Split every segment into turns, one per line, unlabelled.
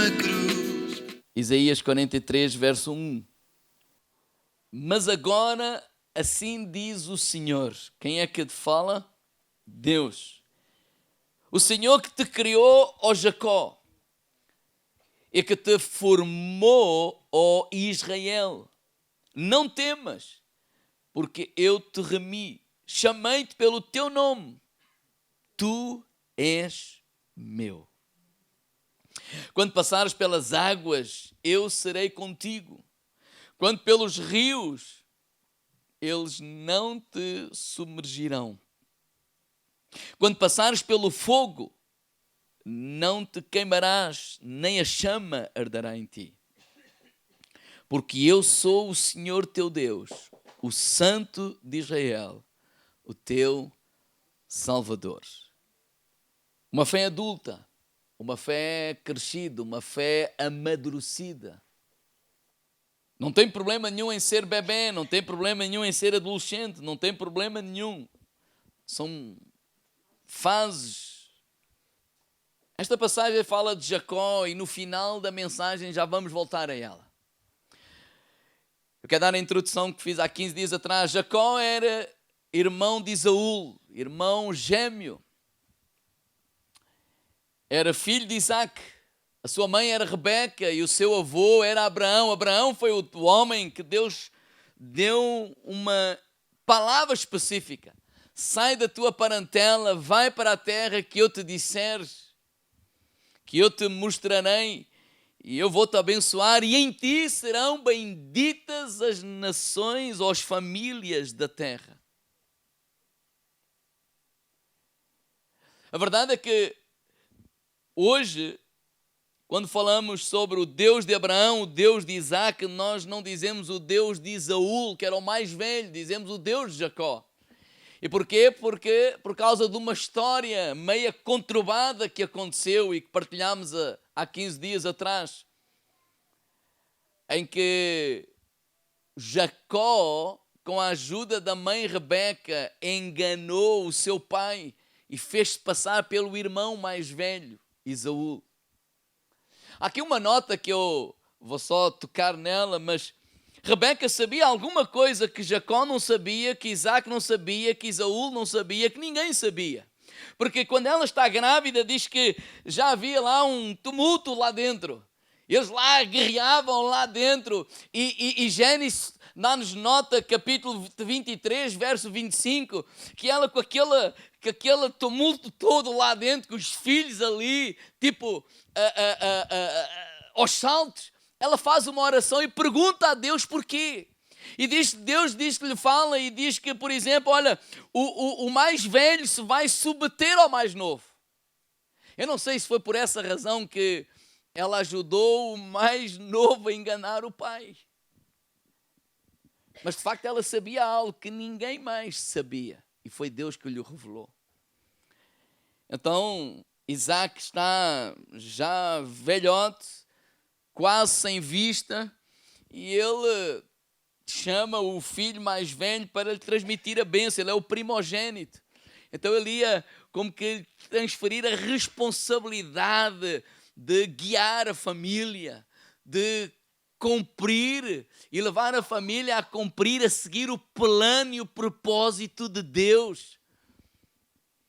na cruz.
Isaías 43, verso 1. Mas agora assim diz o Senhor. Quem é que te fala? Deus. O Senhor que te criou, ó Jacó, e que te formou, ó Israel. Não temas, porque eu te remi, chamei-te pelo teu nome. Tu és meu. Quando passares pelas águas, eu serei contigo. Quando pelos rios, eles não te submergirão. Quando passares pelo fogo, não te queimarás, nem a chama arderá em ti. Porque eu sou o Senhor teu Deus, o Santo de Israel, o teu Salvador. Uma fé adulta, uma fé crescida, uma fé amadurecida. Não tem problema nenhum em ser bebê, não tem problema nenhum em ser adolescente, não tem problema nenhum. São fases. Esta passagem fala de Jacó e no final da mensagem já vamos voltar a ela. Eu quero dar a introdução que fiz há 15 dias atrás. Jacó era irmão de Esaú, irmão gêmeo. Era filho de Isaac. A sua mãe era Rebeca e o seu avô era Abraão. Abraão foi o homem que Deus deu uma palavra específica. Sai da tua parentela, vai para a terra que eu te disseres, que eu te mostrarei, e eu vou te abençoar, e em ti serão benditas as nações ou as famílias da terra. A verdade é que hoje, quando falamos sobre o Deus de Abraão, o Deus de Isaac, nós não dizemos o Deus de Esaú, que era o mais velho, dizemos o Deus de Jacó. E porquê? Porque por causa de uma história meia conturbada que aconteceu e que partilhámos há 15 dias atrás, em que Jacó, com a ajuda da mãe Rebeca, enganou o seu pai e fez-se passar pelo irmão mais velho, Esaú. Há aqui uma nota que eu vou só tocar nela, mas Rebeca sabia alguma coisa que Jacó não sabia, que Isaac não sabia, que Esaú não sabia, que ninguém sabia. Porque quando ela está grávida, diz que já havia lá um tumulto lá dentro. Eles lá guerreavam lá dentro. E Gênesis dá-nos nota, capítulo 23, verso 25, que ela com aquele tumulto todo lá dentro, com os filhos ali, tipo, aos saltos, ela faz uma oração e pergunta a Deus porquê. E Deus diz que lhe fala e diz que, por exemplo, olha, o mais velho se vai submeter ao mais novo. Eu não sei se foi por essa razão que ela ajudou o mais novo a enganar o pai. Mas de facto ela sabia algo que ninguém mais sabia. E foi Deus que lhe revelou. Então, Isaac está já velhote, quase sem vista, e ele chama o filho mais velho para lhe transmitir a bênção. Ele é o primogênito. Então ele ia como que transferir a responsabilidade de guiar a família, de cumprir e levar a família a cumprir, a seguir o plano e o propósito de Deus.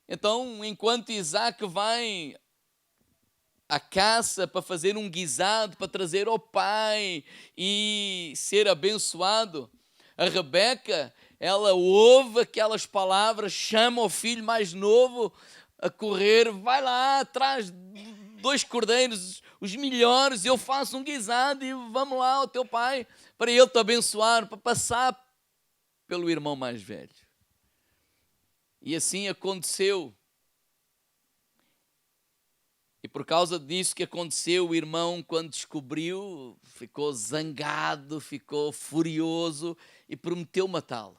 Então, enquanto Isaac vai à caça para fazer um guisado, para trazer ao pai e ser abençoado, a Rebeca, ela ouve aquelas palavras, chama o filho mais novo a correr, vai lá, traz 2 cordeiros, os melhores, eu faço um guisado e vamos lá ao teu pai, para ele te abençoar, para passar pelo irmão mais velho. E assim aconteceu. E por causa disso que aconteceu, o irmão, quando descobriu, ficou zangado, ficou furioso e prometeu matá-lo.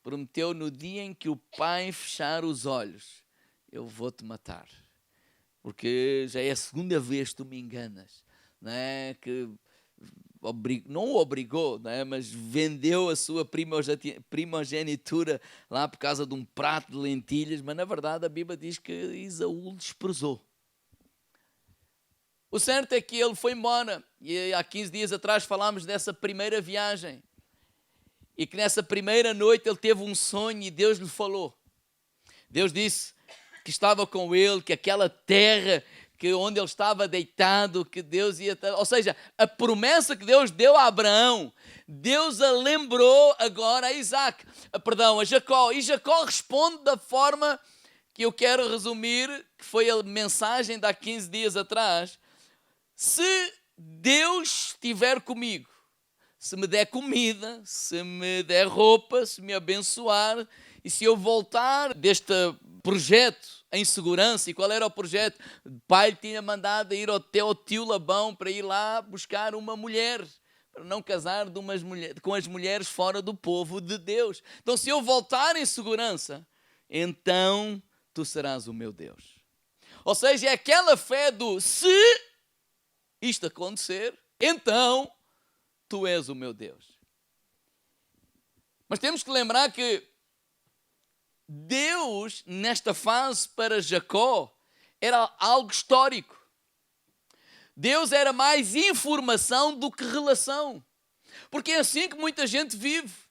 Prometeu no dia em que o pai fechar os olhos, eu vou-te matar. Porque já é a segunda vez que tu me enganas. Não é? Que não o obrigou, não é? Mas vendeu a sua primogenitura lá por causa de um prato de lentilhas. Mas na verdade a Bíblia diz que Esaú desprezou. O certo é que ele foi embora. E há 15 dias atrás falámos dessa primeira viagem. E que nessa primeira noite ele teve um sonho e Deus lhe falou. Deus disse que estava com ele, que aquela terra onde ele estava deitado, que Deus ia... Ou seja, a promessa que Deus deu a Abraão, Deus a lembrou agora a Isaac, a Jacó. E Jacó responde da forma que eu quero resumir, que foi a mensagem de há 15 dias atrás. Se Deus estiver comigo, se me der comida, se me der roupa, se me abençoar, e se eu voltar deste projeto em segurança, e qual era o projeto? O pai lhe tinha mandado ir até ao tio Labão para ir lá buscar uma mulher, para não casar com as mulheres fora do povo de Deus. Então, se eu voltar em segurança, então tu serás o meu Deus. Ou seja, é aquela fé do se isto acontecer, então tu és o meu Deus. Mas temos que lembrar que Deus, nesta fase para Jacó, era algo histórico. Deus era mais informação do que relação. Porque é assim que muita gente vive.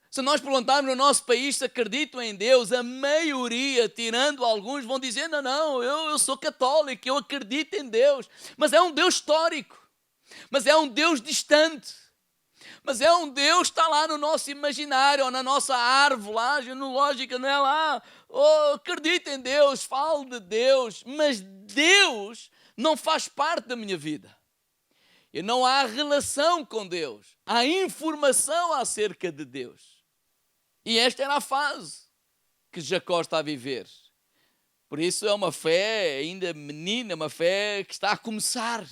Se nós perguntarmos no nosso país se acreditam em Deus, a maioria, tirando alguns, vão dizer, não, eu sou católico, eu acredito em Deus. Mas é um Deus histórico. Mas é um Deus distante. Mas é um Deus que está lá no nosso imaginário, ou na nossa árvore lá, genealógica, não é lá. Oh, acredito em Deus, falo de Deus, mas Deus não faz parte da minha vida. E não há relação com Deus. Há informação acerca de Deus. E esta era a fase que Jacó está a viver. Por isso é uma fé ainda menina, uma fé que está a começar.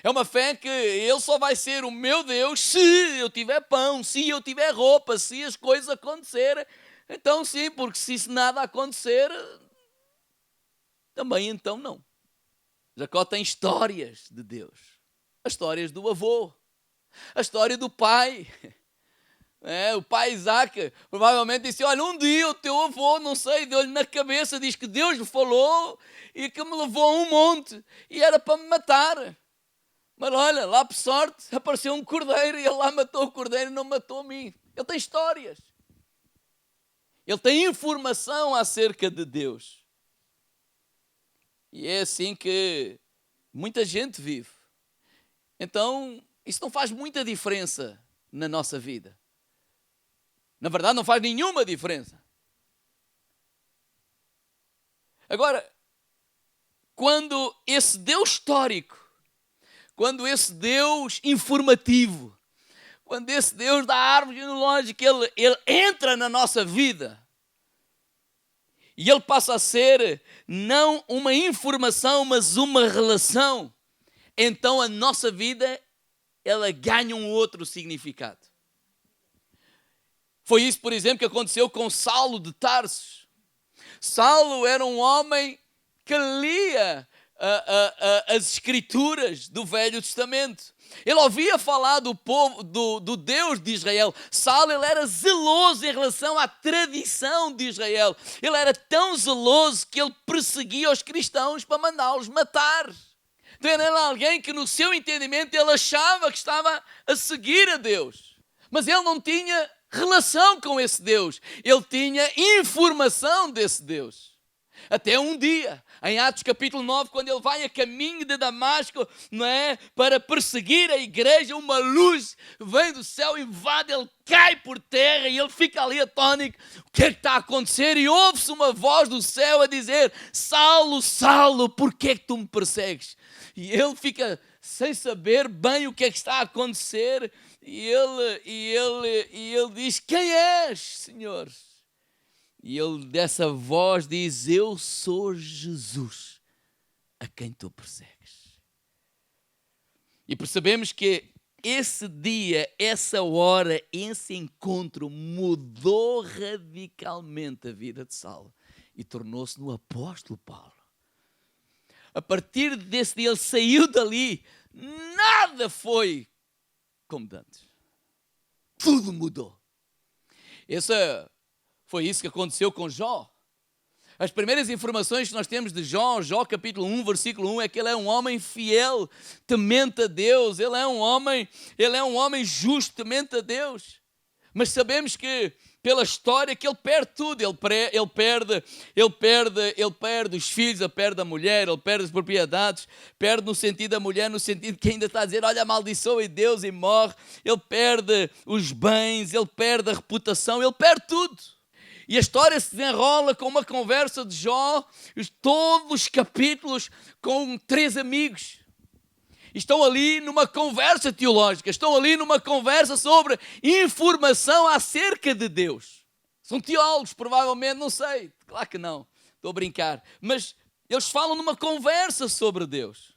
É uma fé que ele só vai ser o meu Deus se eu tiver pão, se eu tiver roupa, se as coisas acontecerem. Então sim, porque se isso nada acontecer, também então não. Jacó tem histórias de Deus. As histórias do avô. A história do pai. O pai Isaac provavelmente disse, olha, um dia o teu avô, não sei, deu-lhe na cabeça, diz que Deus lhe falou e que me levou a um monte e era para me matar. Mas olha, lá por sorte, apareceu um cordeiro e ele lá matou o cordeiro e não matou a mim. Ele tem histórias. Ele tem informação acerca de Deus. E é assim que muita gente vive. Então, isso não faz muita diferença na nossa vida. Na verdade, não faz nenhuma diferença. Agora, quando esse Deus histórico, quando esse Deus informativo, quando esse Deus da árvore genealógica, ele entra na nossa vida e ele passa a ser não uma informação, mas uma relação, então a nossa vida, ela ganha um outro significado. Foi isso, por exemplo, que aconteceu com Saulo de Tarso. Saulo era um homem que lia as escrituras do Velho Testamento. Ele ouvia falar do povo, do Deus de Israel. Saulo, ele era zeloso em relação à tradição de Israel. Ele era tão zeloso que ele perseguia os cristãos para mandá-los matar. Então era alguém que no seu entendimento ele achava que estava a seguir a Deus. Mas ele não tinha relação com esse Deus. Ele tinha informação desse Deus. Até um dia, em Atos capítulo 9, quando ele vai a caminho de Damasco, não é, para perseguir a igreja, uma luz vem do céu, invade, ele cai por terra e ele fica ali atônico. O que é que está a acontecer? E ouve-se uma voz do céu a dizer, Saulo, Saulo, por que é que tu me persegues? E ele fica sem saber bem o que é que está a acontecer. E ele diz, quem és, Senhor? E ele dessa voz diz, eu sou Jesus, a quem tu persegues. E percebemos que esse dia, essa hora, esse encontro mudou radicalmente a vida de Saulo e tornou-se no apóstolo Paulo. A partir desse dia ele saiu dali, nada foi como antes. Tudo mudou. Foi isso que aconteceu com Jó. As primeiras informações que nós temos de Jó capítulo 1, versículo 1, é que ele é um homem fiel, temente a Deus. Ele é um homem justo, temente a Deus. Mas sabemos que, pela história, que ele perde tudo. Ele perde os filhos, ele perde a mulher, ele perde as propriedades, perde no sentido da mulher, no sentido que ainda está a dizer, olha, amaldiçoa Deus, e morre. Ele perde os bens, ele perde a reputação, ele perde tudo. E a história se desenrola com uma conversa de Jó, todos os capítulos com 3 amigos. Estão ali numa conversa teológica, estão ali numa conversa sobre informação acerca de Deus. São teólogos, provavelmente, não sei, claro que não, estou a brincar. Mas eles falam numa conversa sobre Deus.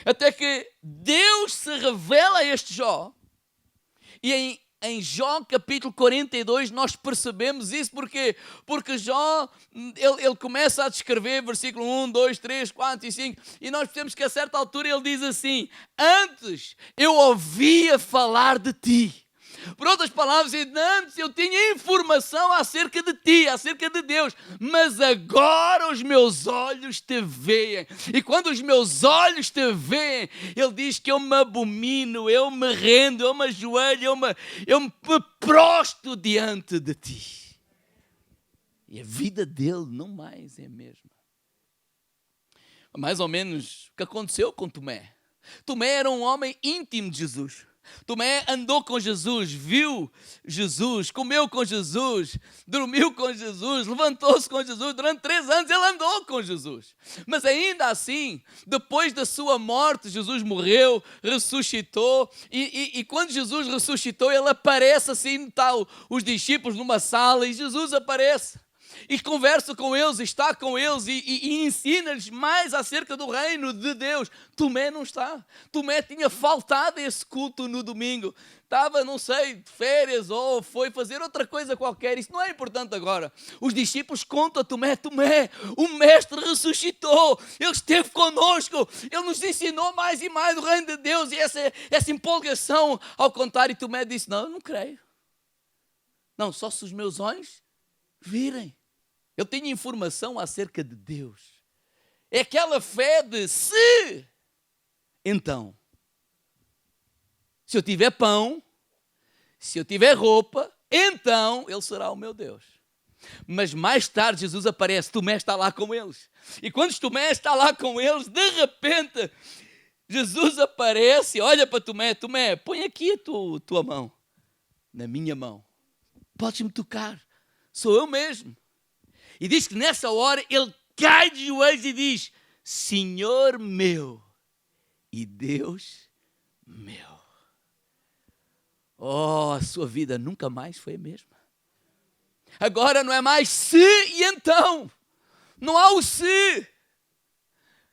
Até que Deus se revela a este Jó. E em Jó capítulo 42 nós percebemos isso. Porquê? Porque Jó, ele começa a descrever versículo 1, 2, 3, 4 e 5, e nós percebemos que a certa altura ele diz assim: antes eu ouvia falar de ti. Por outras palavras, antes eu tinha informação acerca de ti, acerca de Deus, mas agora os meus olhos te veem. E quando os meus olhos te veem, ele diz que eu me abomino, eu me rendo, eu me ajoelho, eu me prostro diante de ti. E a vida dele não mais é a mesma. Mais ou menos o que aconteceu com Tomé. Tomé era um homem íntimo de Jesus. Tomé andou com Jesus, viu Jesus, comeu com Jesus, dormiu com Jesus, levantou-se com Jesus. Durante 3 anos ele andou com Jesus. Mas ainda assim, depois da sua morte, Jesus morreu, ressuscitou. E quando Jesus ressuscitou, ele aparece assim, está os discípulos numa sala e Jesus aparece. E conversa com eles, está com eles e ensina-lhes mais acerca do reino de Deus. Tomé não está. Tomé tinha faltado esse culto no domingo. Estava, não sei, de férias ou foi fazer outra coisa qualquer. Isso não é importante agora. Os discípulos contam a Tomé: Tomé, o mestre ressuscitou. Ele esteve conosco. Ele nos ensinou mais e mais o reino de Deus. E essa empolgação ao contar. E Tomé disse: não, eu não creio. Não, só se os meus olhos virem. Eu tenho informação acerca de Deus. É aquela fé de se. Então, se eu tiver pão, se eu tiver roupa, então Ele será o meu Deus. Mas mais tarde Jesus aparece, Tomé está lá com eles. E quando Tomé está lá com eles, de repente, Jesus aparece, olha para Tomé: Tomé, põe aqui a tua mão, na minha mão. Podes-me tocar, sou eu mesmo. E diz que nessa hora ele cai de joelhos e diz: Senhor meu e Deus meu. Oh, a sua vida nunca mais foi a mesma. Agora não é mais se e então. Não há o se.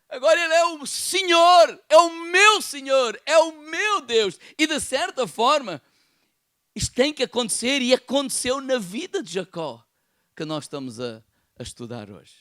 Agora ele é o Senhor, é o meu Senhor, é o meu Deus. E de certa forma, isto tem que acontecer, e aconteceu na vida de Jacó, que nós estamos a estudar hoje.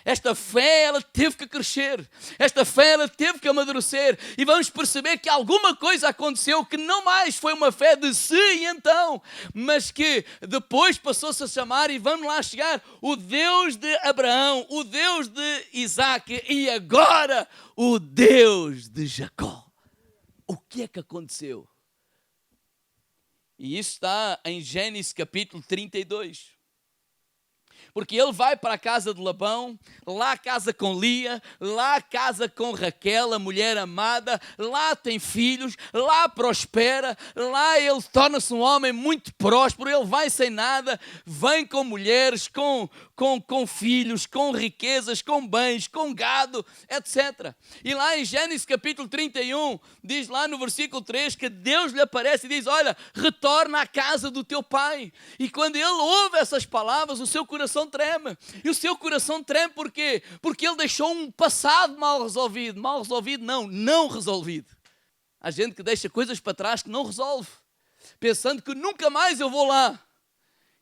Esta fé, ela teve que crescer. Esta fé, ela teve que amadurecer. E vamos perceber que alguma coisa aconteceu que não mais foi uma fé de se e então, mas que depois passou-se a chamar, e vamos lá chegar, o Deus de Abraão, o Deus de Isaac e agora o Deus de Jacó. O que é que aconteceu? E isso está em Gênesis capítulo 32. Porque ele vai para a casa de Labão, lá casa com Lia, lá casa com Raquel, a mulher amada, lá tem filhos, lá prospera, lá ele torna-se um homem muito próspero, ele vai sem nada, vem com mulheres, com filhos, com riquezas, com bens, com gado, etc. E lá em Gênesis capítulo 31, diz lá no versículo 3 que Deus lhe aparece e diz: olha, retorna à casa do teu pai. E quando ele ouve essas palavras, o seu coração treme. E o seu coração treme por quê? Porque ele deixou um passado mal resolvido. Mal resolvido não resolvido. Há gente que deixa coisas para trás que não resolve, pensando que nunca mais eu vou lá.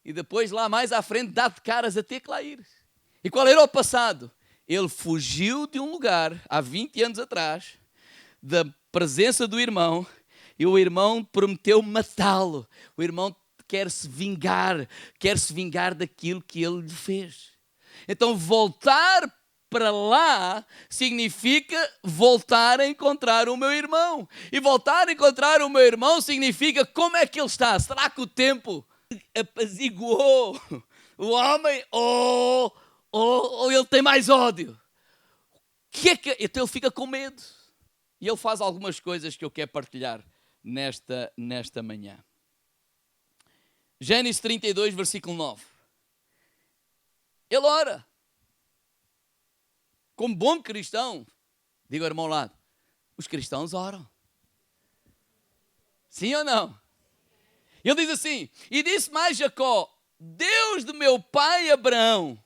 E depois lá mais à frente dá de caras a ter que lá ir. E qual era o passado? Ele fugiu de um lugar há 20 anos atrás, da presença do irmão, e o irmão prometeu matá-lo. O irmão quer se vingar daquilo que ele lhe fez. Então voltar para lá significa voltar a encontrar o meu irmão. E voltar a encontrar o meu irmão significa como é que ele está. Será que o tempo apaziguou o homem ou ele tem mais ódio? Então ele fica com medo. E ele faz algumas coisas que eu quero partilhar nesta manhã. Gênesis 32, versículo 9. Ele ora. Como bom cristão, diga ao irmão ao lado, os cristãos oram. Sim ou não? Ele diz assim, e disse mais Jacó, Deus do meu pai Abraão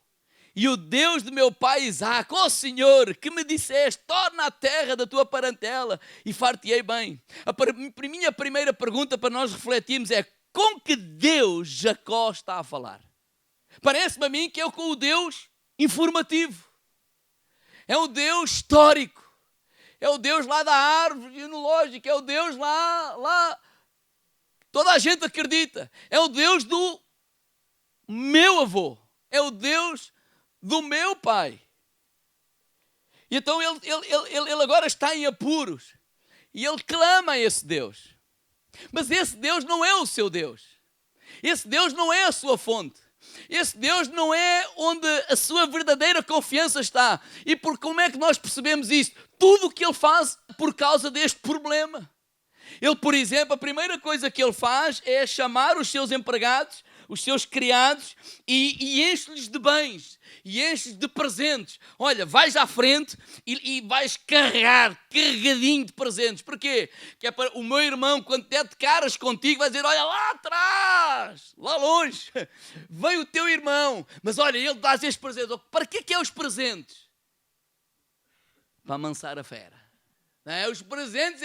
e o Deus do meu pai Isaque, ó Senhor, que me disseste, torna a terra da tua parentela e far-te-ei bem. A minha primeira pergunta para nós refletirmos é, com que Deus Jacó está a falar? Parece-me a mim que é com o Deus informativo. É o Deus histórico. É o Deus lá da árvore genealógica. É o Deus lá. Toda a gente acredita. É o Deus do meu avô. É o Deus do meu pai. E então ele agora está em apuros. E ele clama a esse Deus. Mas esse Deus não é o seu Deus. Esse Deus não é a sua fonte. Esse Deus não é onde a sua verdadeira confiança está. E como é que nós percebemos isso? Tudo o que ele faz por causa deste problema. Ele, por exemplo, a primeira coisa que ele faz é chamar os seus empregados, os seus criados, e enche-lhes de bens, e enche-lhes de presentes. Olha, vais à frente e vais carregadinho de presentes. Porquê? Que é para o meu irmão, quando der de caras contigo, vai dizer, olha lá atrás, lá longe, vem o teu irmão. Mas olha, ele dá estes presentes. Para que é os presentes? Para amansar a fera. Não é? Os presentes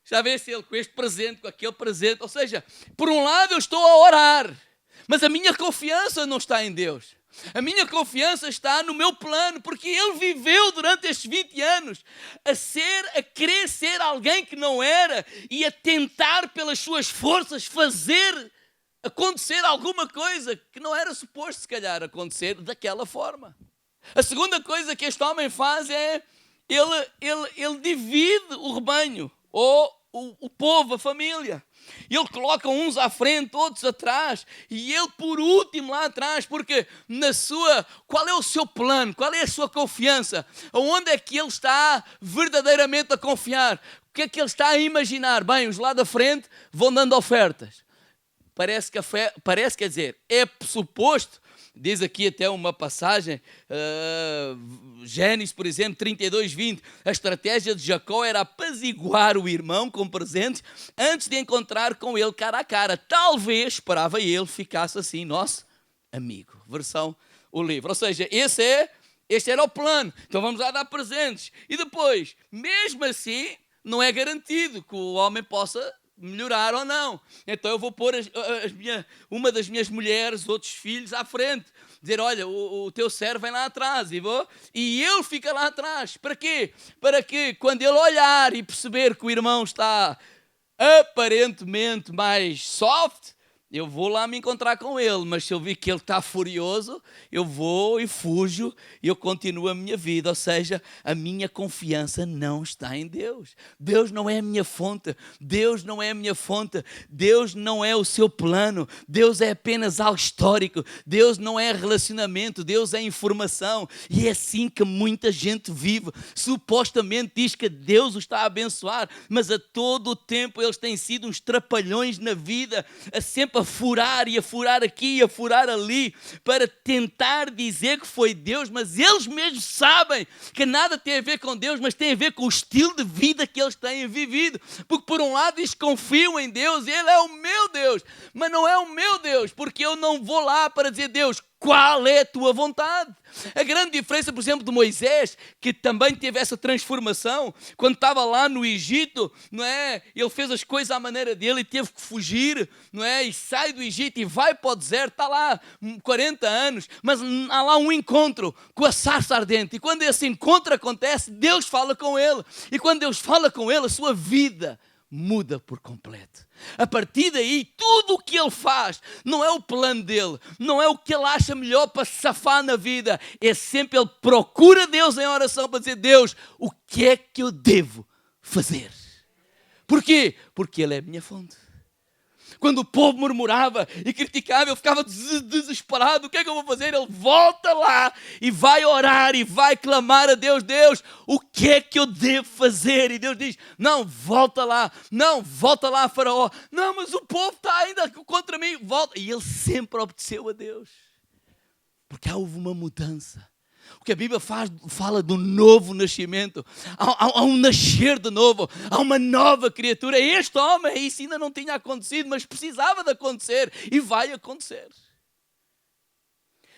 já vê se ele com este presente, com aquele presente. Ou seja, por um lado eu estou a orar, mas a minha confiança não está em Deus. A minha confiança está no meu plano, porque ele viveu durante estes 20 anos a querer ser alguém que não era e a tentar pelas suas forças fazer acontecer alguma coisa que não era suposto se calhar acontecer daquela forma. A segunda coisa que este homem faz é ele divide o rebanho ou o povo, a família. Ele coloca uns à frente, outros atrás, e ele por último lá atrás, porque qual é o seu plano, qual é a sua confiança, aonde é que ele está verdadeiramente a confiar, o que é que ele está a imaginar? Bem, os lá da frente vão dando ofertas. Parece, quer dizer, é suposto. Diz aqui até uma passagem, Gênesis, por exemplo, 32, 20. A estratégia de Jacó era apaziguar o irmão com presentes antes de encontrar com ele cara a cara. Talvez, esperava ele, ficasse assim, nosso amigo. Versão, o livro. Ou seja, este era o plano. Então vamos lá dar presentes. E depois, mesmo assim, não é garantido que o homem possa melhorar ou não. Então eu vou pôr uma das minhas mulheres, outros filhos à frente, dizer, olha, o teu servo vem lá atrás, e ele fica lá atrás. Para quê? Para que quando ele olhar e perceber que o irmão está aparentemente mais soft, eu vou lá me encontrar com ele, mas se eu vi que ele está furioso, eu vou e fujo e eu continuo a minha vida. Ou seja, a minha confiança não está em Deus. Deus não é a minha fonte. Deus não é a minha fonte. Deus não é o seu plano. Deus é apenas algo histórico. Deus não é relacionamento. Deus é informação. E é assim que muita gente vive. Supostamente diz que Deus o está a abençoar, mas a todo o tempo eles têm sido uns trapalhões na vida, sempre a furar e a furar aqui e a furar ali para tentar dizer que foi Deus, mas eles mesmos sabem que nada tem a ver com Deus, mas tem a ver com o estilo de vida que eles têm vivido. Porque por um lado eles confiam em Deus, Ele é o meu Deus, mas não é o meu Deus, porque eu não vou lá para dizer, Deus, qual é a tua vontade? A grande diferença, por exemplo, de Moisés, que também teve essa transformação, quando estava lá no Egito, não é? Ele fez as coisas à maneira dele e teve que fugir, não é? E sai do Egito e vai para o deserto, está lá 40 anos, mas há lá um encontro com a sarça ardente, e quando esse encontro acontece, Deus fala com ele, e quando Deus fala com ele, a sua vida muda por completo. A partir daí, tudo o que ele faz não é o plano dele, não é o que ele acha melhor para se safar na vida. É sempre ele procura Deus em oração para dizer: Deus, o que é que eu devo fazer? Porquê? Porque ele é a minha fonte. Quando o povo murmurava e criticava, eu ficava desesperado. O que é que eu vou fazer? Ele volta lá e vai orar e vai clamar a Deus: Deus, o que é que eu devo fazer? E Deus diz: não, volta lá. Não, volta lá, Faraó. Não, mas o povo está ainda contra mim. Volta. E ele sempre obedeceu a Deus. Porque houve uma mudança. O que a Bíblia fala do novo nascimento. Há um nascer de novo. Há uma nova criatura. Este homem, isso ainda não tinha acontecido, mas precisava de acontecer. E vai acontecer.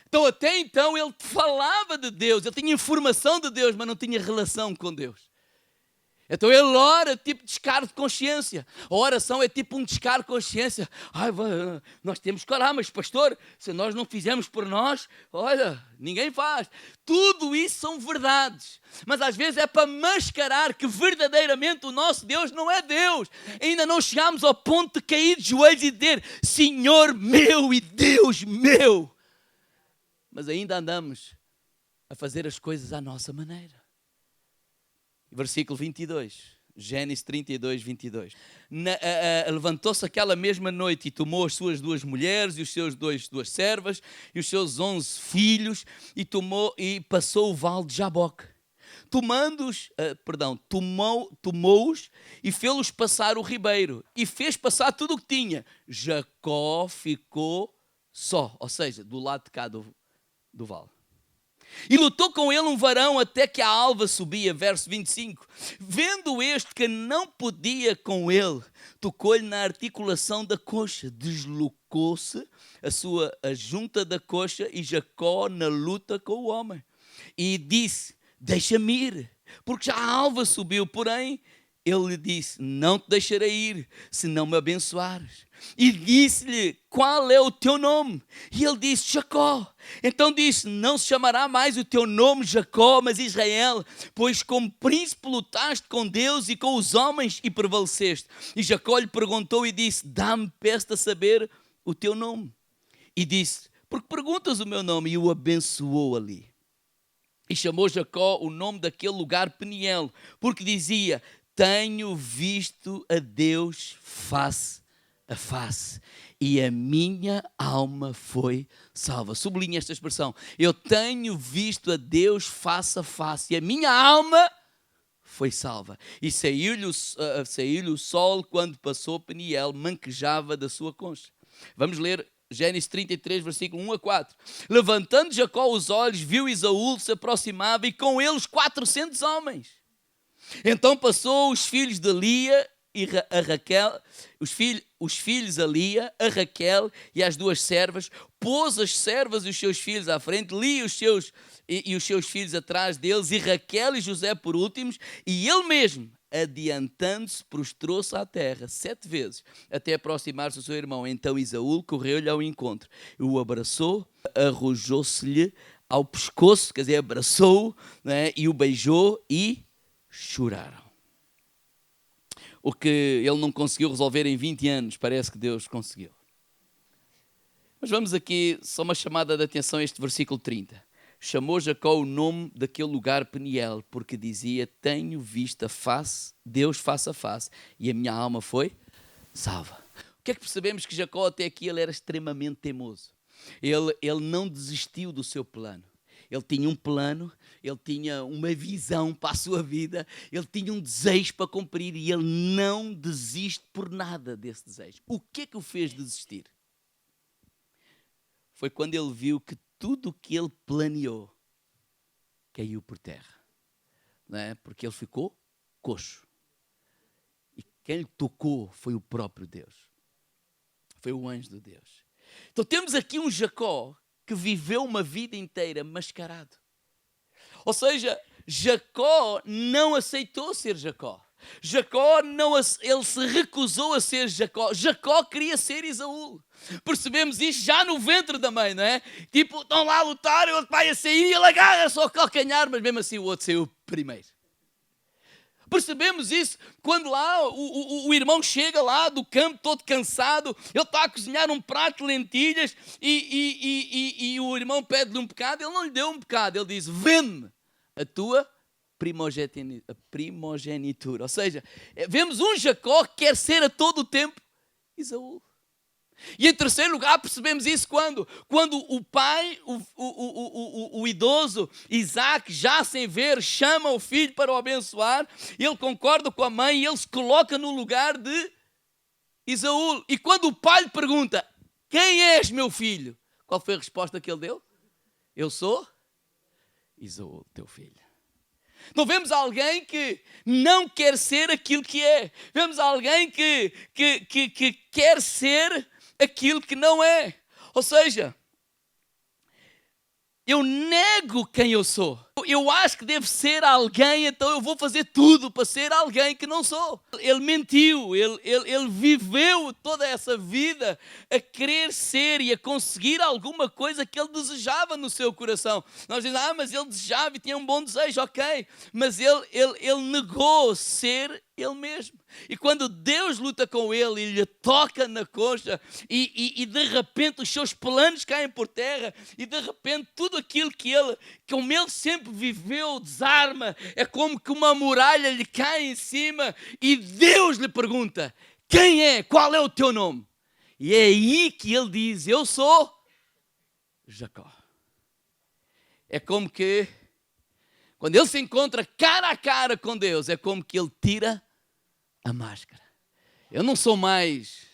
Então, até então, ele falava de Deus. Ele tinha informação de Deus, mas não tinha relação com Deus. Então ele ora tipo descargo de consciência. A oração é tipo um descargo de consciência. Ai, nós temos que orar, mas pastor, se nós não fizermos por nós, olha, ninguém faz. Tudo isso são verdades. Mas às vezes é para mascarar que verdadeiramente o nosso Deus não é Deus. Ainda não chegámos ao ponto de cair de joelhos e dizer: Senhor meu e Deus meu. Mas ainda andamos a fazer as coisas à nossa maneira. Versículo 22, Gênesis 32, 22. Levantou-se aquela mesma noite e tomou as suas 2 mulheres e os seus 2 servas e os seus 11 filhos e passou o vale de Jaboque. Tomou-os e fê-los passar o ribeiro e fez passar tudo o que tinha. Jacó ficou só, ou seja, do lado de cá do vale. E lutou com ele um varão até que a alva subia, verso 25. Vendo este que não podia com ele, tocou-lhe na articulação da coxa, deslocou-se a junta da coxa e Jacó na luta com o homem. E disse: deixa-me ir, porque já a alva subiu. Porém, ele lhe disse: não te deixarei ir, se não me abençoares. E disse-lhe: qual é o teu nome? E ele disse: Jacó. Então disse: não se chamará mais o teu nome Jacó, mas Israel, pois como príncipe lutaste com Deus e com os homens e prevaleceste. E Jacó lhe perguntou e disse: dá-me, peço-te a saber o teu nome. E disse: porque perguntas o meu nome? E o abençoou ali. E chamou Jacó o nome daquele lugar Peniel, porque dizia: tenho visto a Deus face a face, e a minha alma foi salva. Sublinha esta expressão: eu tenho visto a Deus face a face, e a minha alma foi salva. E saiu-lhe o sol quando passou Peniel, manquejava da sua concha. Vamos ler Gênesis 33, versículo 1 a 4. Levantando Jacó os olhos, viu Esaú se aproximava, e com eles 400 homens. Então passou os filhos de Lia e a Raquel, os filhos a Lia, a Raquel e as 2 servas, pôs as servas e os seus filhos à frente, Lia e os seus filhos atrás deles, e Raquel e José por últimos, e ele mesmo, adiantando-se, prostrou-se à terra 7 vezes, até aproximar-se do seu irmão. Então Esaú correu-lhe ao encontro, o abraçou, arrojou-se-lhe ao pescoço, quer dizer, abraçou-o, né, e o beijou, e choraram. O que ele não conseguiu resolver em 20 anos, parece que Deus conseguiu. Mas vamos aqui, só uma chamada de atenção a este versículo 30. Chamou Jacó o nome daquele lugar Peniel, porque dizia: tenho visto Deus face a face, e a minha alma foi salva. O que é que percebemos? Que Jacó até aqui ele era extremamente teimoso. Ele não desistiu do seu plano. Ele tinha um plano, ele tinha uma visão para a sua vida, ele tinha um desejo para cumprir, e ele não desiste por nada desse desejo. O que é que o fez desistir? Foi quando ele viu que tudo o que ele planeou caiu por terra. Não é? Porque ele ficou coxo. E quem lhe tocou foi o próprio Deus. Foi o anjo de Deus. Então temos aqui um Jacó que viveu uma vida inteira mascarado. Ou seja, Jacó não aceitou ser Jacó. Ele se recusou a ser Jacó. Jacó queria ser Esaú. Percebemos isto já no ventre da mãe, não é? Tipo, estão lá a lutar, o outro vai a sair, ele agarra só o calcanhar, mas mesmo assim o outro saiu primeiro. Percebemos isso quando lá o irmão chega lá do campo todo cansado, ele está a cozinhar um prato de lentilhas e o irmão pede-lhe um bocado, ele não lhe deu um bocado, ele diz, vende-me a tua primogenitura. Ou seja, vemos um Jacó que quer ser a todo o tempo Esaú. E em terceiro lugar percebemos isso quando o pai, o idoso Isaac, já sem ver, chama o filho para o abençoar, ele concorda com a mãe e ele se coloca no lugar de Esaú. E quando o pai lhe pergunta, quem és, meu filho? Qual foi a resposta que ele deu? Eu sou Esaú, teu filho. Então vemos alguém que não quer ser aquilo que é. Vemos alguém que quer ser aquilo que não é. Ou seja, eu nego quem eu sou. Eu acho que devo ser alguém, então eu vou fazer tudo para ser alguém que não sou. Ele mentiu, ele viveu toda essa vida a querer ser e a conseguir alguma coisa que ele desejava no seu coração. Nós dizemos, mas ele desejava e tinha um bom desejo, ok. Mas ele negou ser ele mesmo. E quando Deus luta com ele e lhe toca na coxa e de repente os seus planos caem por terra e de repente tudo aquilo como ele sempre viveu desarma, é como que uma muralha lhe cai em cima e Deus lhe pergunta, quem é? Qual é o teu nome? E é aí que ele diz, eu sou Jacó. É como que quando ele se encontra cara a cara com Deus, é como que ele tira a máscara. Eu não sou mais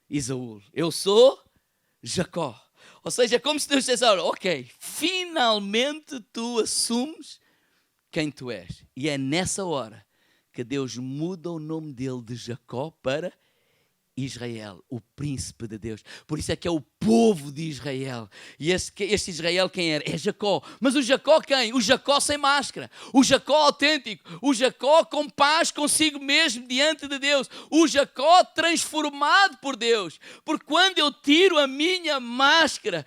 Esaú, eu sou Jacó. Ou seja, é como se Deus dissesse, ok, finalmente tu assumes quem tu és. E é nessa hora que Deus muda o nome dele de Jacó para Israel, o príncipe de Deus. Por isso é que é o povo de Israel. E este Israel quem era? É Jacó. Mas o Jacó quem? O Jacó sem máscara. O Jacó autêntico. O Jacó com paz consigo mesmo diante de Deus. O Jacó transformado por Deus. Porque quando eu tiro a minha máscara,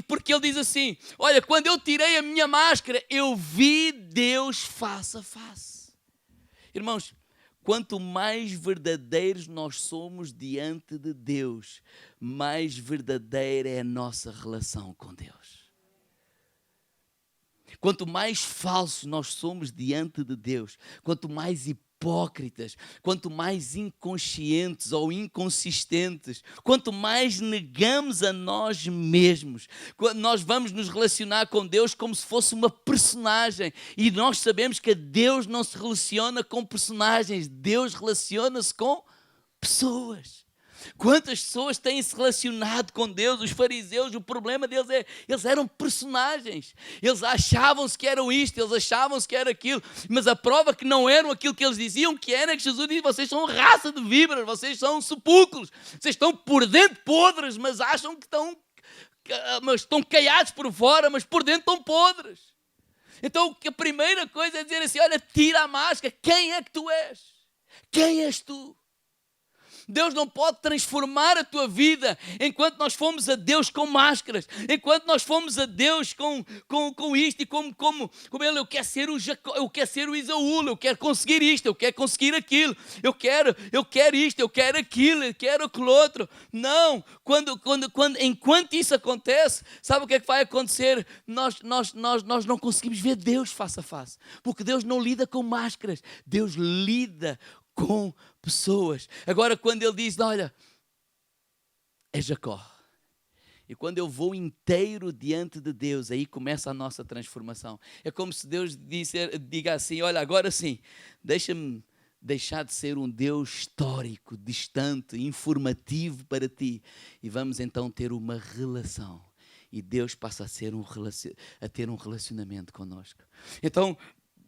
porque ele diz assim, olha, quando eu tirei a minha máscara, eu vi Deus face a face. Irmãos, quanto mais verdadeiros nós somos diante de Deus, mais verdadeira é a nossa relação com Deus. Quanto mais falsos nós somos diante de Deus, quanto mais hipócritas, quanto mais inconscientes ou inconsistentes, quanto mais negamos a nós mesmos, nós vamos nos relacionar com Deus como se fosse uma personagem, e nós sabemos que Deus não se relaciona com personagens, Deus relaciona-se com pessoas. Quantas pessoas têm se relacionado com Deus? Os fariseus, o problema deles eles eram personagens. Eles achavam-se que eram isto, eles achavam-se que era aquilo, mas a prova que não eram aquilo que eles diziam que era, é que Jesus diz, vocês são raça de víboras, vocês são sepulcros, vocês estão por dentro podres, mas acham que estão caiados por fora, mas por dentro estão podres. Então a primeira coisa é dizer assim, olha, tira a máscara, quem é que tu és? Quem és tu? Deus não pode transformar a tua vida enquanto nós fomos a Deus com máscaras, enquanto nós fomos a Deus com isto e como ele, eu quero ser o Jacó, eu quero ser o Esaú, eu quero conseguir isto, eu quero conseguir aquilo, eu quero isto, eu quero aquilo, eu quero aquilo outro. Não, enquanto isso acontece, sabe o que é que vai acontecer? Nós não conseguimos ver Deus face a face, porque Deus não lida com máscaras, Deus lida com pessoas. Agora quando ele diz, olha, é Jacó. E quando eu vou inteiro diante de Deus, aí começa a nossa transformação. É como se Deus diga assim, olha, agora sim, deixa-me deixar de ser um Deus histórico, distante, informativo para ti. E vamos então ter uma relação. E Deus passa a ter um relacionamento connosco. Então,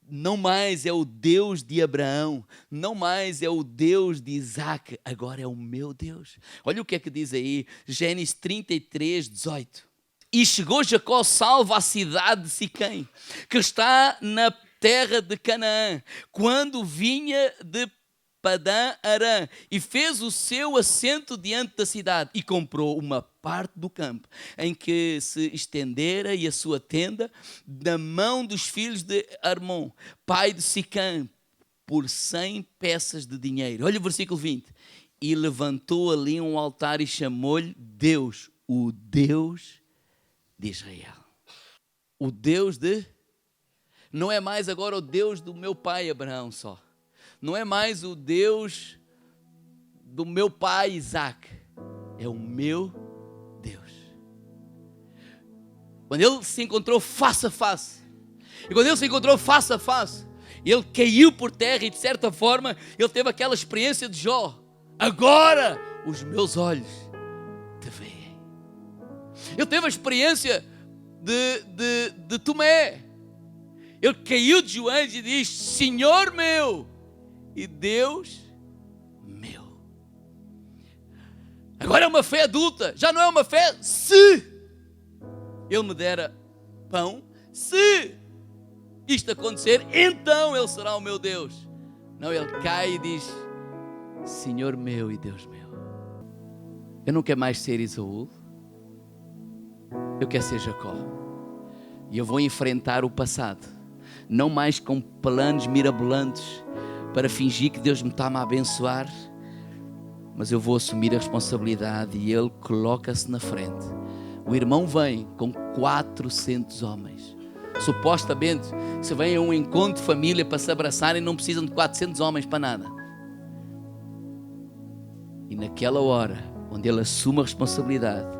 não mais é o Deus de Abraão, não mais é o Deus de Isaac, agora é o meu Deus. Olha o que é que diz aí, Gênesis 33, 18. E chegou Jacó salvo à cidade de Siquém, que está na terra de Canaã, quando vinha de Padã Arã, e fez o seu assento diante da cidade, e comprou uma parte do campo, em que se estendera e a sua tenda, da mão dos filhos de Armon, pai de Sicã, por 100 peças de dinheiro. Olha o versículo 20. E levantou ali um altar e chamou-lhe Deus, o Deus de Israel. O Deus de... Não é mais agora o Deus do meu pai Abraão só. Não é mais o Deus do meu pai Isaac. É o meu Deus. Quando ele se encontrou face a face, e quando ele se encontrou face a face, ele caiu por terra e de certa forma ele teve aquela experiência de Jó. Agora os meus olhos te veem. Ele teve a experiência de Tomé. Ele caiu de joelhos e diz: Senhor meu e Deus meu. Agora é uma fé adulta, já não é uma fé se Ele me dera pão, se isto acontecer, então Ele será o meu Deus. Não, ele cai e diz: Senhor meu e Deus meu. Eu não quero mais ser Esaú, eu quero ser Jacó. E eu vou enfrentar o passado, não mais com planos mirabolantes para fingir que Deus me está a abençoar, mas eu vou assumir a responsabilidade. E ele coloca-se na frente. O irmão vem com 400 homens. Supostamente, se vem a um encontro de família para se abraçarem, não precisam de 400 homens para nada. E naquela hora, onde ele assume a responsabilidade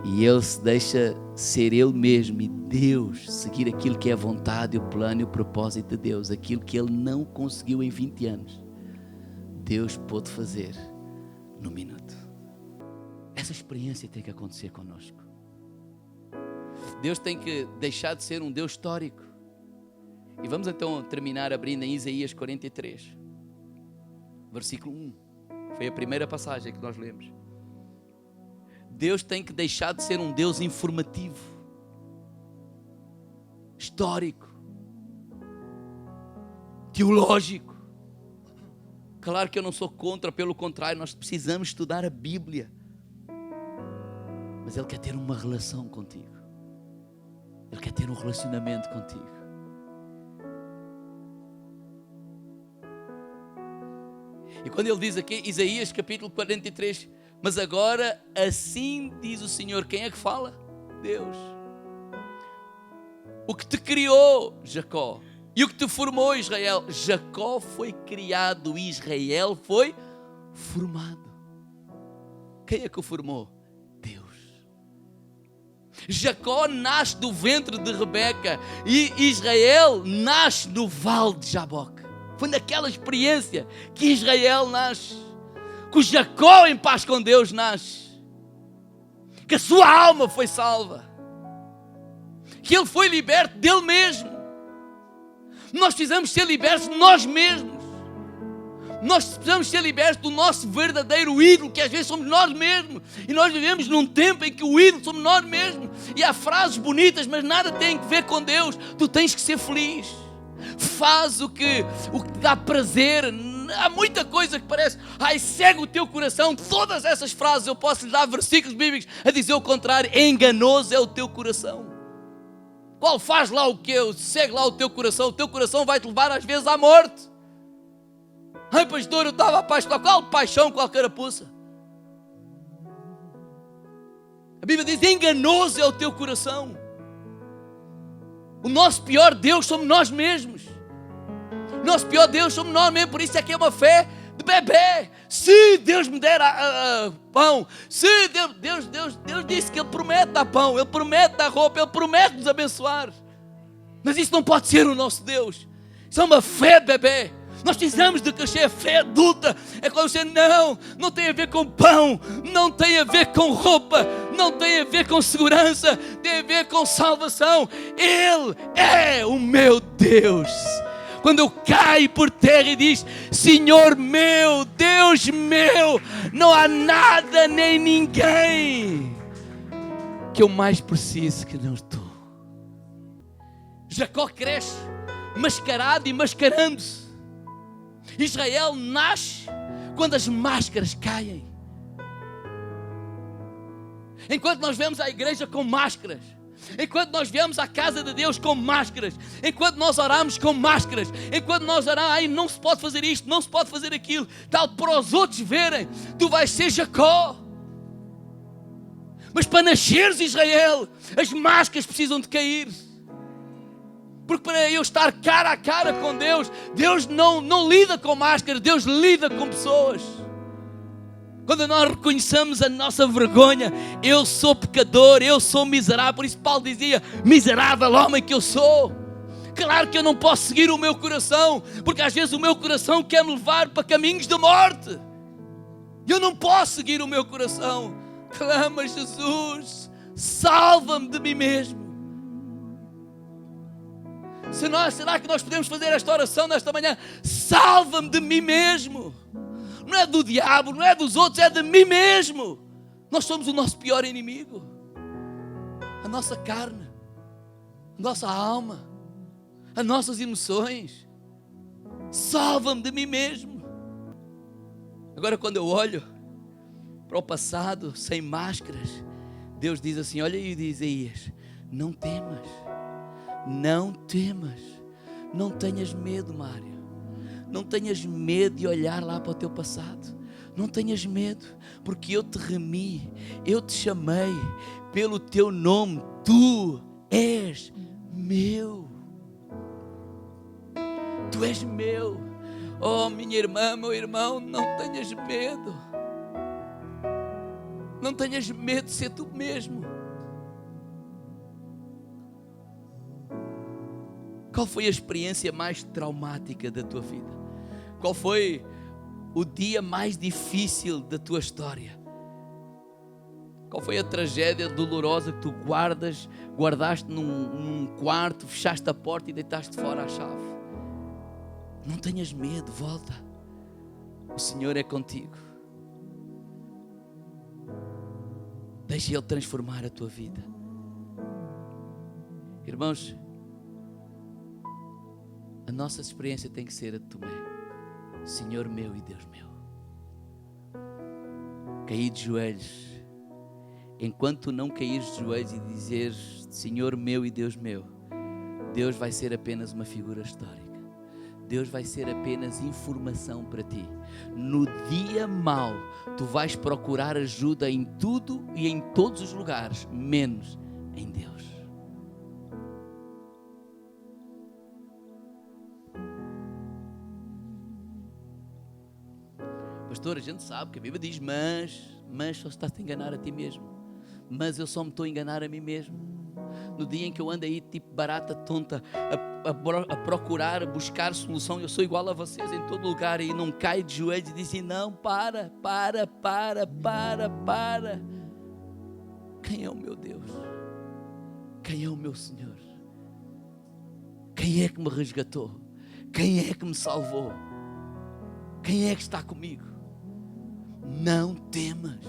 e ele se deixa ser ele mesmo e Deus seguir aquilo que é a vontade, o plano e o propósito de Deus, aquilo que ele não conseguiu em 20 anos, Deus pôde fazer num minuto. Essa experiência tem que acontecer connosco. Deus tem que deixar de ser um Deus histórico. E vamos então terminar abrindo em Isaías 43, versículo 1. Foi a primeira passagem que nós lemos. Deus tem que deixar de ser um Deus informativo, histórico, teológico. Claro que eu não sou contra, pelo contrário, nós precisamos estudar a Bíblia. Mas Ele quer ter uma relação contigo. Ele quer ter um relacionamento contigo. E quando ele diz aqui, Isaías capítulo 43, mas agora assim diz o Senhor, quem é que fala? Deus. O que te criou, Jacó, e o que te formou, Israel. Jacó foi criado, Israel foi formado. Quem é que o formou? Deus. Jacó nasce do ventre de Rebeca e Israel nasce no vale de Jaboque. Foi naquela experiência que Israel nasce, que o Jacó em paz com Deus nasce, que a sua alma foi salva, que ele foi liberto dele mesmo. Nós precisamos ser libertos de nós mesmos. Nós precisamos ser libertos do nosso verdadeiro ídolo, que às vezes somos nós mesmos. E nós vivemos num tempo em que o ídolo somos nós mesmos. E há frases bonitas, mas nada tem a ver com Deus. Tu tens que ser feliz. Faz o que te dá prazer. Há muita coisa que parece, ai, segue o teu coração. Todas essas frases eu posso lhe dar versículos bíblicos a dizer o contrário. Enganoso é o teu coração. Qual faz lá o que? Segue lá o teu coração vai te levar às vezes à morte. Ai, pastor, eu estava apaixonado. Qual paixão, qual carapuça? A Bíblia diz, enganoso é o teu coração. O nosso pior Deus somos nós mesmos. O nosso pior Deus somos nós mesmos. Por isso é que é uma fé de bebê. Se Deus me der pão, se Deus disse que Ele promete dar pão, Ele promete dar roupa, Ele promete nos abençoar. Mas isso não pode ser o nosso Deus. Isso é uma fé de bebê. Nós precisamos de crescer. A fé adulta é quando você não tem a ver com pão, não tem a ver com roupa, não tem a ver com segurança, tem a ver com salvação. Ele é o meu Deus. Quando eu caio por terra e diz, Senhor meu, Deus meu, não há nada nem ninguém que eu mais preciso que não tu. Jacó cresce mascarado e mascarando-se. Israel nasce quando as máscaras caem. Enquanto nós vemos a igreja com máscaras, enquanto nós viemos à casa de Deus com máscaras, enquanto nós oramos com máscaras, enquanto nós oramos, ai, não se pode fazer isto, não se pode fazer aquilo, tal, para os outros verem, tu vais ser Jacó. Mas para nasceres, Israel, as máscaras precisam de cair. Porque para eu estar cara a cara com Deus, Deus não lida com máscaras, Deus lida com pessoas. Quando nós reconhecemos a nossa vergonha, eu sou pecador, eu sou miserável. Por isso Paulo dizia, miserável homem que eu sou. Claro que eu não posso seguir o meu coração, porque às vezes o meu coração quer me levar para caminhos de morte. Eu não posso seguir o meu coração. Clama, Jesus, salva-me de mim mesmo. Será que nós podemos fazer esta oração nesta manhã? Salva-me de mim mesmo. Não é do diabo, não é dos outros, é de mim mesmo. Nós somos o nosso pior inimigo. A nossa carne, a nossa alma, as nossas emoções. Salva-me de mim mesmo. Agora, quando eu olho para o passado, sem máscaras, Deus diz assim, olha aí de Isaías, não temas, não temas, não tenhas medo, Mário, não tenhas medo de olhar lá para o teu passado, não tenhas medo, porque eu te remi, eu te chamei pelo teu nome, tu és meu, tu és meu. Oh, minha irmã, meu irmão, não tenhas medo. Não tenhas medo de ser tu mesmo. Qual foi a experiência mais traumática da tua vida? Qual foi o dia mais difícil da tua história? Qual foi a tragédia dolorosa que tu guardaste num quarto, fechaste a porta e deitaste fora a chave? Não tenhas medo, volta. O Senhor é contigo. Deixa Ele transformar a tua vida. Irmãos, a nossa experiência tem que ser a de Tomé. Senhor meu e Deus meu. Cair de joelhos. Enquanto não caíres de joelhos e dizeres Senhor meu e Deus meu, Deus vai ser apenas uma figura histórica. Deus vai ser apenas informação para ti. No dia mau, tu vais procurar ajuda em tudo e em todos os lugares, menos em Deus. Pastor, a gente sabe que a Bíblia diz, mas só estás a enganar a ti mesmo. Mas eu só me estou a enganar a mim mesmo. No dia em que eu ando aí tipo barata tonta a procurar, a buscar solução, eu sou igual a vocês em todo lugar e não caio de joelhos e dizem, não, para. Quem é o meu Deus? Quem é o meu Senhor? Quem é que me resgatou? Quem é que me salvou? Quem é que está comigo? Não temas,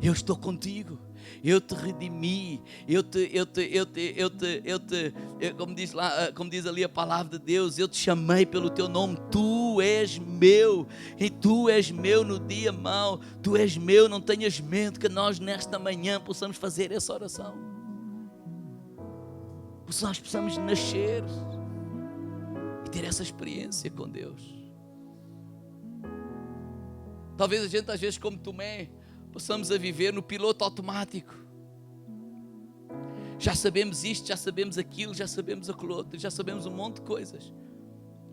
eu estou contigo. Eu te redimi, como diz ali a palavra de Deus, eu te chamei pelo teu nome, tu és meu, e tu és meu no dia mau, tu és meu, não tenhas medo. Que nós nesta manhã possamos fazer essa oração, que nós possamos nascer e ter essa experiência com Deus. Talvez a gente às vezes como Tomé possamos a viver no piloto automático. Já sabemos isto, já sabemos aquilo, já sabemos aquilo outro, já sabemos um monte de coisas.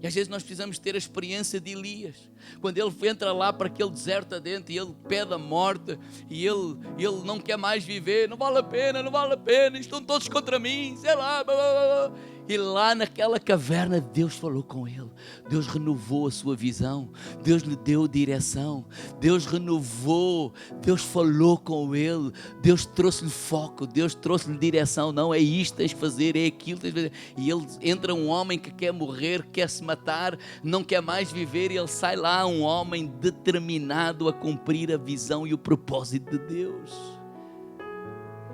E às vezes nós precisamos ter a experiência de Elias. Quando ele entra lá para aquele deserto adentro e ele pede a morte e ele não quer mais viver, não vale a pena, estão todos contra mim, sei lá, blá, blá, blá. E lá naquela caverna Deus falou com ele, Deus renovou a sua visão, Deus lhe deu direção, Deus renovou, Deus falou com ele, Deus trouxe-lhe foco, Deus trouxe-lhe direção. Não é isto, tens de fazer, é aquilo, tens de fazer. E ele entra um homem que quer morrer, quer se matar, não quer mais viver, e ele sai lá um homem determinado a cumprir a visão e o propósito de Deus.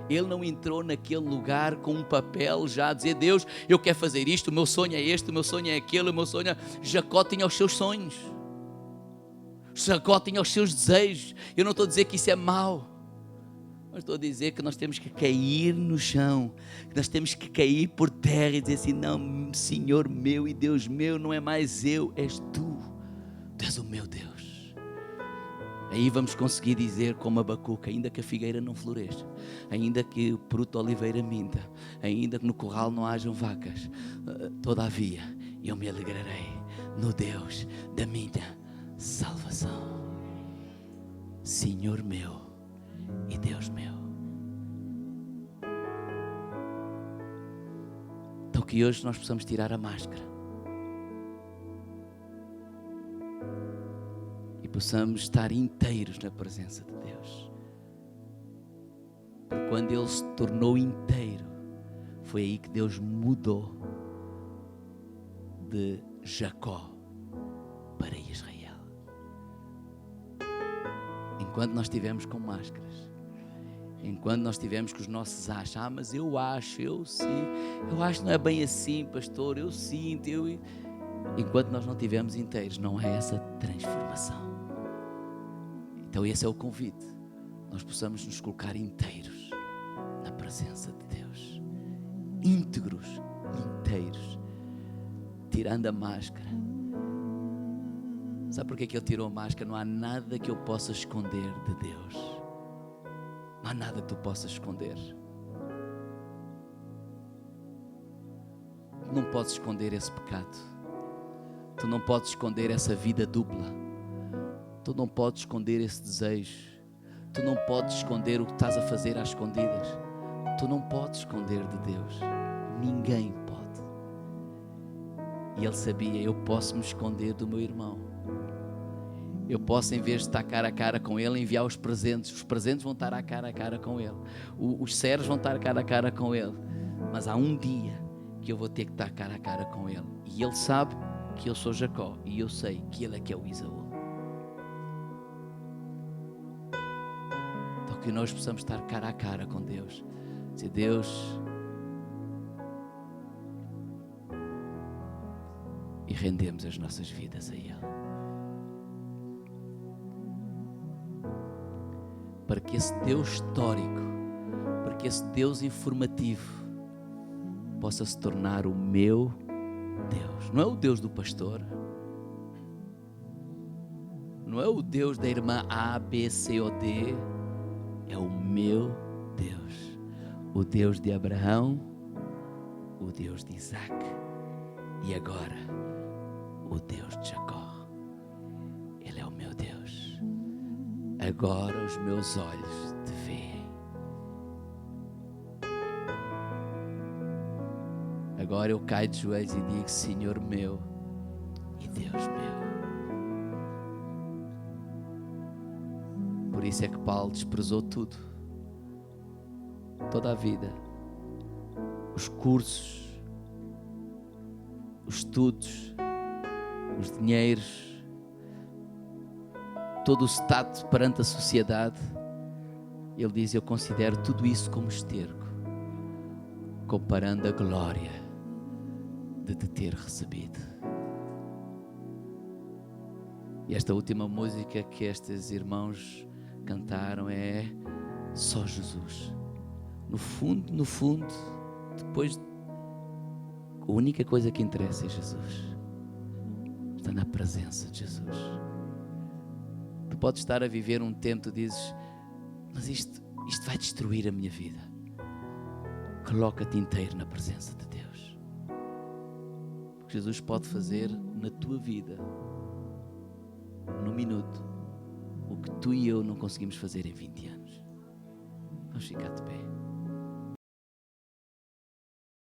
Ele não entrou naquele lugar com um papel já a dizer, Deus, eu quero fazer isto, o meu sonho é este, o meu sonho é aquele, o meu sonho é... Jacó tinha os seus sonhos, Jacó tinha os seus desejos. Eu não estou a dizer que isso é mau, Mas estou a dizer que nós temos que cair no chão, que nós temos que cair por terra e dizer assim: não, Senhor meu e Deus meu, não é mais eu, és tu és o meu Deus. Aí vamos conseguir dizer como Abacuque: ainda que a figueira não floresça, ainda que o fruto de oliveira minta, ainda que no curral não hajam vacas, todavia eu me alegrarei no Deus da minha salvação. Senhor meu e Deus meu. Então que hoje nós possamos tirar a máscara e possamos estar inteiros na presença de Deus. Porque quando Ele se tornou inteiro, foi aí que Deus mudou de Jacó para Israel. Enquanto nós estivemos com máscaras, enquanto nós estivemos com os nossos achos, mas eu acho, eu sim, eu acho que não é bem assim, pastor, eu sinto, enquanto nós não estivermos inteiros, não há essa transformação. Então esse é o convite, nós possamos nos colocar inteiros na presença de Deus, íntegros, inteiros, tirando a máscara. Sabe porquê que Ele tirou a máscara? Não há nada que eu possa esconder de Deus. Não há nada que tu possas esconder. Tu não podes esconder esse pecado. Tu não podes esconder essa vida dupla. Tu não podes esconder esse desejo. Tu não podes esconder o que estás a fazer às escondidas. Tu não podes esconder de Deus. Ninguém pode. E Ele sabia: eu posso me esconder do meu irmão. Eu posso, em vez de estar cara a cara com ele, enviar os presentes. Os presentes vão estar cara a cara com ele. Os ceros vão estar cara a cara com ele. Mas há um dia que eu vou ter que estar cara a cara com ele. E ele sabe que eu sou Jacó. E eu sei que ele é que é o Isaú. Então que nós possamos estar cara a cara com Deus. Dizer: Deus... E rendemos as nossas vidas a Ele. Para que esse Deus histórico, para que esse Deus informativo possa se tornar o meu Deus. Não é o Deus do pastor, não é o Deus da irmã A, B, C ou D, é o meu Deus, o Deus de Abraão, o Deus de Isaac e agora o Deus de Jacó. Ele é o meu Deus. Agora os meus olhos te veem. Agora eu caio de joelhos e digo: Senhor meu e Deus meu. Por isso é que Paulo desprezou tudo, toda a vida, os cursos, os estudos, os dinheiros, todo o status perante a sociedade. Ele diz: eu considero tudo isso como esterco, comparando a glória de te ter recebido. E esta última música que estes irmãos cantaram é só Jesus. No fundo, depois, a única coisa que interessa é Jesus. Está na presença de Jesus. Tu podes estar a viver um tempo, tu dizes: mas isto vai destruir a minha vida. Coloca-te inteiro na presença de Deus. Porque Jesus pode fazer na tua vida, no minuto, o que tu e eu não conseguimos fazer em 20 anos. Vamos ficar de pé.